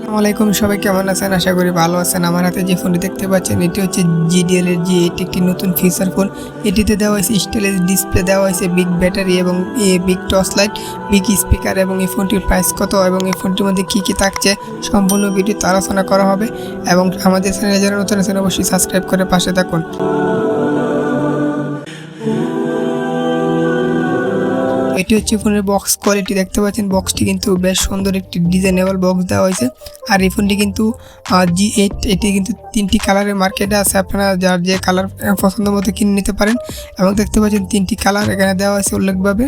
আসসালামু আলাইকুম, সবাই কেমন আছেন? আশা করি ভালো আছেন। আমার হাতে যে ফোনটি দেখতে পাচ্ছেন এটি হচ্ছে GDL এর G8, একটি নতুন ফিচার ফোন। এটিতে দেওয়া হয়েছে স্টেনলেস ডিসপ্লে, দেওয়া হয়েছে বিগ ব্যাটারি এবং big torch light, big speaker এবং এই ফোনটির প্রাইস কত এবং এই ফোনটির মধ্যে কী কী থাকছে সম্পূর্ণ ভিডিওতে আলোচনা করা হবে। এবং আমাদের চ্যানেলে যারা নতুন আছেন অবশ্যই সাবস্ক্রাইব করে পাশে থাকুন। এটি হচ্ছে ফোনের বক্স কোয়ালিটি, দেখতে পাচ্ছেন বক্সটি কিন্তু বেশ সুন্দর একটি ডিজাইনেবল বক্স দেওয়া হয়েছে। আর এই ফোনটি কিন্তু G8, এটি কিন্তু 3টি কালারের মার্কেটে আছে, আপনারা যার যে কালার পছন্দ মতো কিনে নিতে পারেন। এবং দেখতে পাচ্ছেন 3টি কালার এখানে দেওয়া আছে উল্লেখভাবে।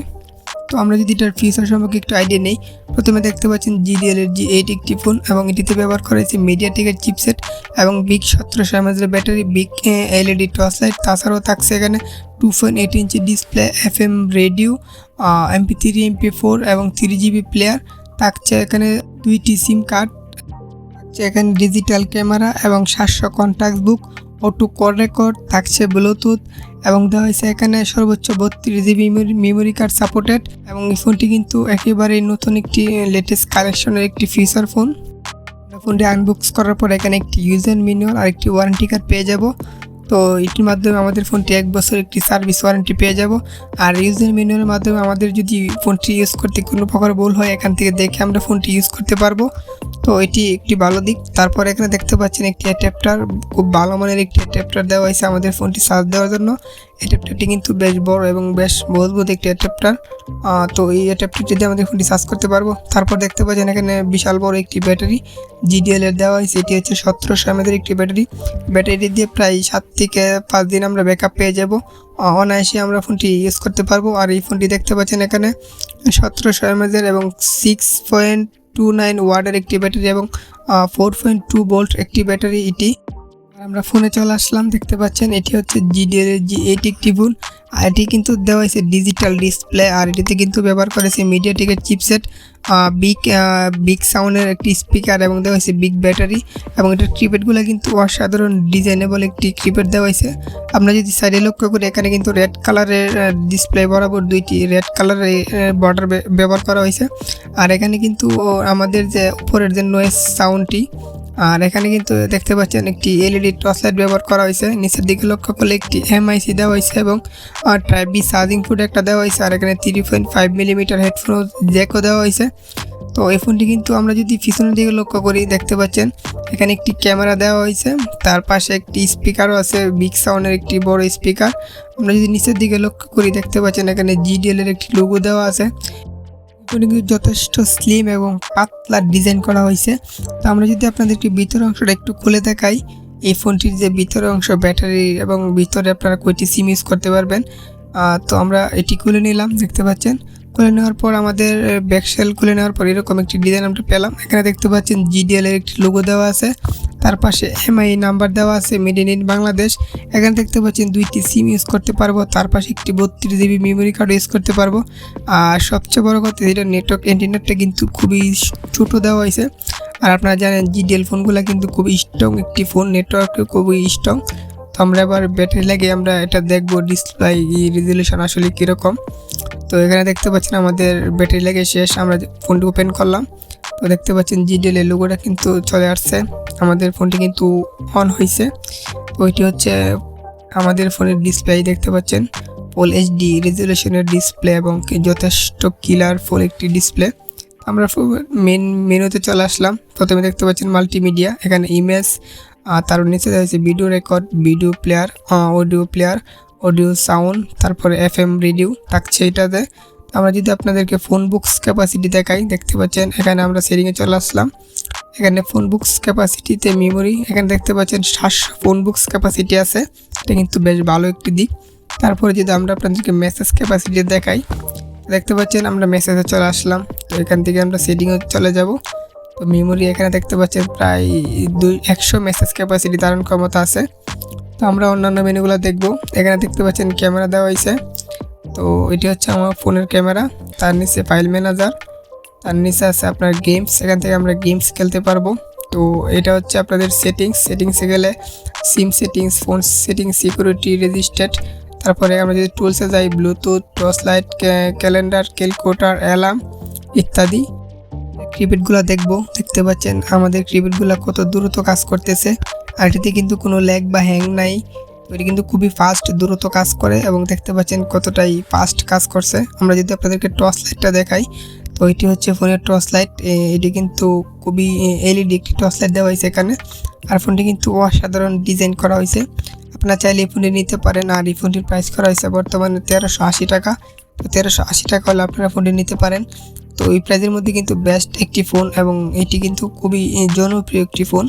তো আমরা যদি এটার ফিচার সম্পর্কে একটু আইডিয়া নেই, প্রথমে দেখতে পাচ্ছেন GDL এর G8 একটি ফোন এবং এটিতে ব্যবহার করা হয়েছে মিডিয়াটেকের চিপসেট এবং big 1700 mAh battery, big LED torch light. তাছাড়াও থাকছে এখানে 2.8 inch display, FM radio, MP3 MP4 এবং 3GB প্লেয়ার। থাকছে এখানে 2টি সিম কার্ড, থাকছে এখানে ডিজিটাল ক্যামেরা এবং 700 কন্ট্যাক্ট বুক, অটো কল রেকর্ড, থাকছে ব্লুটুথ এবং দেওয়া হয়েছে এখানে সর্বোচ্চ 32GB মেমোরি কার্ড সাপোর্টেড। এবং এই ফোনটি কিন্তু একেবারেই নতুন একটি লেটেস্ট কালেকশনের একটি ফিচার ফোন। ফোনটি আনবক্স করার পর এখানে একটি ইউজার ম্যানুয়াল আর একটি ওয়ারেন্টি কার্ড পেয়ে যাব। তো এটির মাধ্যমে আমাদের ফোনটি 1 বছর একটি সার্ভিস ওয়ারেন্টি পেয়ে যাব। আর ইউজার ম্যানুয়ালের মাধ্যমে আমাদের যদি ফোনটি ইউজ করতে কোনো প্রকার ভুল হয় এখান থেকে দেখে আমরা ফোনটি ইউজ করতে পারবো। তো এটি একটি ভালো দিক। তারপর এখানে দেখতে পাচ্ছেন একটি অ্যাডাপ্টার, খুব ভালো মানের একটি অ্যাডাপ্টার দেওয়া হয়েছে আমাদের ফোনটি চার্জ দেওয়ার জন্য। অ্যাডাপ্টারটি কিন্তু বেশ বড় এবং বেশ মজবুত একটি অ্যাডাপ্টার। তো এই অ্যাডাপ্টারটি দিয়ে আমাদের ফোনটি চার্জ করতে পারবো। তারপর দেখতে পাচ্ছেন এখানে বিশাল বড় একটি ব্যাটারি GDL এর দেওয়া হয়েছে। এটি হচ্ছে 1700 mAh একটি ব্যাটারি। ব্যাটারিটি দিয়ে প্রায় 7 থেকে 5 দিন আমরা ব্যাকআপ পেয়ে যাব, অনায়াসে আমরা ফোনটি ইউজ করতে পারবো। আর এই ফোনটি দেখতে পাচ্ছেন এখানে 1700 mAh এবং 6.29 ওয়াটের একটি ব্যাটারি এবং 4.2 ভোল্ট একটি ব্যাটারি এটি। আমরা ফোনে চলে আসলাম, দেখতে পাচ্ছেন এটি হচ্ছে GDL এর G8 একটি ফোন। আর এটি কিন্তু দেওয়া হয়েছে ডিজিটাল ডিসপ্লে, আর এটিতে কিন্তু ব্যবহার করেছে মিডিয়াটেকের চিপসেট, বিগ সাউন্ডের একটি স্পিকার এবং দেওয়া হয়েছে বিগ ব্যাটারি। এবং এটার কিপ্যাডগুলো কিন্তু অসাধারণ ডিজাইনেবল একটি কিপ্যাড দেওয়া হয়েছে। আমরা যদি সাইডে লক্ষ্য করি এখানে কিন্তু রেড কালারের ডিসপ্লে বরাবর 2টি রেড কালারের বর্ডার ব্যবহার করা হয়েছে। আর এখানে কিন্তু আমাদের যে উপরের যে নয়েজ সাউন্ডটি, আর এখানে কিন্তু দেখতে পাচ্ছেন একটি LED টর্চ লাইট ব্যবহার করা হয়েছে। নিচের দিকে লক্ষ্য করলে একটি MIC দেওয়া হয়েছে এবং টাইপ B চার্জিং পোর্ট একটা দেওয়া হয়েছে। আর এখানে 3.5mm হেডফোন জ্যাকও দেওয়া হয়েছে। তো এই ফোনটি কিন্তু আমরা যদি পিছনের দিকে লক্ষ্য করি দেখতে পাচ্ছেন এখানে একটি ক্যামেরা দেওয়া হয়েছে, তার পাশে একটি স্পিকারও আছে, বিগ সাউন্ডের একটি বড় স্পিকার। আমরা যদি নিচের দিকে লক্ষ্য করি দেখতে পাচ্ছেন এখানে GDL এর একটি লোগো দেওয়া আছে। কিন্তু যথেষ্ট স্লিম এবং পাতলা ডিজাইন করা হয়েছে। তো আমরা যদি আপনাদেরকে ভিতরের অংশটা একটু খুলে দেখাই, এই ফোনটির যে ভিতরের অংশ, ব্যাটারি এবং ভিতরে আপনারা কয়টি সিম ইউজ করতে পারবেন। তো আমরা এটি খুলে নিলাম, দেখতে পাচ্ছেন। খুলে নেওয়ার পর আমাদের ব্যাকশেল খুলে নেওয়ার পর এরকম একটি ডিজাইন আমরা পেলাম। এখানে দেখতে পাচ্ছেন GDL এর একটি লোগো দেওয়া আছে, তার পাশে MI নাম্বার দেওয়া আছে, মেড ইন বাংলাদেশ। এখানে দেখতে পাচ্ছেন 2টি সিম ইউজ করতে পারবো, তার পাশে একটি 32GB মেমোরি কার্ড ইউজ করতে পারবো। আর সবচেয়ে বড় কথা, এটা নেটওয়ার্ক ইন্টারনেটটা কিন্তু খুবই ছোটো দেওয়া হয়েছে। আর আপনারা জানেন GDL ফোনগুলো কিন্তু খুবই স্ট্রং একটি ফোন, নেটওয়ার্কে খুবই স্ট্রং। তো আমরা এবার ব্যাটারি লাগিয়ে আমরা এটা দেখবো ডিসপ্লে রেজুলেশন আসলে কীরকম। তো এখানে দেখতে পাচ্ছেন আমাদের ব্যাটারি লাগে শেষ, আমরা ফোনটি ওপেন করলাম। তো দেখতে পাচ্ছেন GDL এর লোগোটা কিন্তু চলে আসছে, আমাদের ফোনটি কিন্তু অন হয়েছে। তো এটি হচ্ছে আমাদের ফোনের ডিসপ্লে, দেখতে পাচ্ছেন ফুল HD রেজুলেশনের ডিসপ্লে এবং যথেষ্ট কিলারফুল একটি ডিসপ্লে। আমরা মেন মেনুতে চলে আসলাম। প্রথমে দেখতে পাচ্ছেন মাল্টিমিডিয়া, এখানে ইমেজ, তার নিচে রয়েছে video record, video player, audio sound, তারপরে FM রেডিও থাকছে এটাতে। আমরা যদি আপনাদেরকে ফোন বুকস ক্যাপাসিটি দেখাই, দেখতে পাচ্ছেন এখানে আমরা সেটিংয়ে চলে আসলাম। এখানে ফোন বুকস ক্যাপাসিটিতে মেমোরি, এখানে দেখতে পাচ্ছেন 700 ফোন বুকস ক্যাপাসিটি আছে, এটা কিন্তু বেশ ভালো একটি দিক। তারপরে যদি আমরা আপনাদেরকে মেসেজ ক্যাপাসিটি দেখাই, দেখতে পাচ্ছেন আমরা মেসেজে চলে আসলাম। তো এখান থেকে আমরা সেটিংয়ে চলে যাব। তো মেমোরি এখানে দেখতে পাচ্ছেন প্রায় 100 মেসেজ ক্যাপাসিটি ধারণ ক্ষমতা আছে। তো আমরা অন্যান্য মেনুগুলো দেখব। এখানে দেখতে পাচ্ছেন ক্যামেরা দেওয়া হয়েছে। তো এটি হচ্ছে আমার ফোনের ক্যামেরা, তার নিচে ফাইল ম্যানেজার, তার নিচে আছে আপনার গেমস, এখান থেকে আমরা গেমস খেলতে পারবো। তো এটা হচ্ছে আপনাদের সেটিংসে গেলে SIM settings, phone settings, security, registered. তারপরে আমরা যদি টুলসে যাই, Bluetooth, torch light, calendar, calculator, alarm ইত্যাদি। কিপ্যাডগুলো দেখতে পাচ্ছেন আমাদের কিপ্যাডগুলো কত দ্রুত কাজ করতেছে। আর এটিতে কিন্তু কোনো ল্যাগ বা হ্যাং নাই। তো এটি কিন্তু খুবই ফাস্ট দ্রুত কাজ করে এবং দেখতে পাচ্ছেন কতটাই ফাস্ট কাজ করছে। আমরা যদি আপনাদেরকে টর্চ লাইটটা দেখাই, তো এটি হচ্ছে ফোনের টর্চ লাইট। এটি কিন্তু খুবই এলইডি একটি টর্চ লাইট দেওয়া হয়েছে এখানে। আর ফোনটি কিন্তু অসাধারণ ডিজাইন করা হয়েছে। আপনারা চাইলে এই ফোনটি নিতে পারেন। আর এই ফোনটির প্রাইস করা হয়েছে বর্তমানে 1380 টাকা। তো 1380 টাকা হলে আপনারা ফোনটি নিতে পারেন। তো এই প্রাইজের মধ্যে কিন্তু বেস্ট একটি ফোন এবং এটি কিন্তু খুবই জনপ্রিয় একটি ফোন।